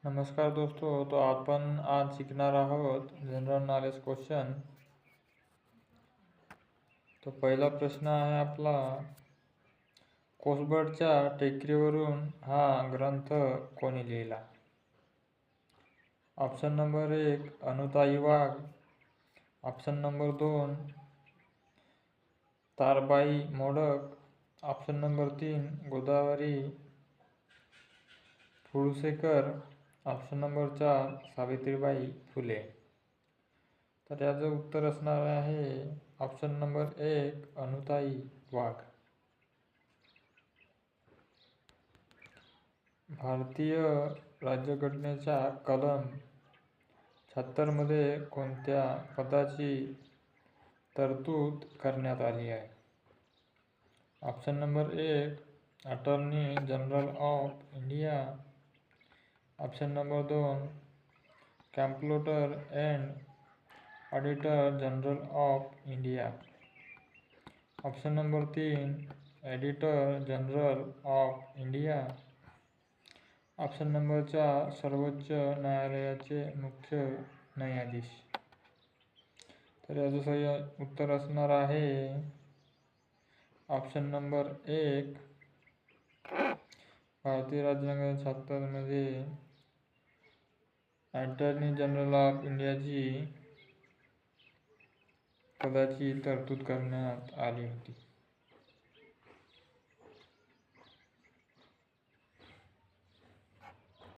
नमस्कार दोस्तों, तो आपण आज शिकणार आहोत जनरल नॉलेज क्वेश्चन। तो पहिला प्रश्न आहे आपला, कोसबडच्या टेकडीवरून हा ग्रंथ कोणी लिहिला? Option number 1 Anutai Wagh, option number 2 Tarabai Modak, option number 3 Godavari Phulshekar, option number 4 Savitribai Phule. तर याचं उत्तर असणार आहे ऑप्शन नंबर 1 अनुताई वाघ। भारतीय राज्यघटनेच्या कलम 76 मध्ये कोणत्या पदाची तरतूद करण्यात आली आहे? Option number 1 attorney general of India, option number 2 comptroller and auditor general of India, option number 3 editor general of India, option number 4 सर्वोच्च न्यायालयाचे मुख्य न्यायाधीश। तर याचं सही उत्तर असणार आहे ऑप्शन नंबर 1 भारतीय राज्यघटनेच्या 76 मध्ये अटॉर्नी जनरल ऑफ इंडियाची पदाची तरतूद करण्यात आली होती।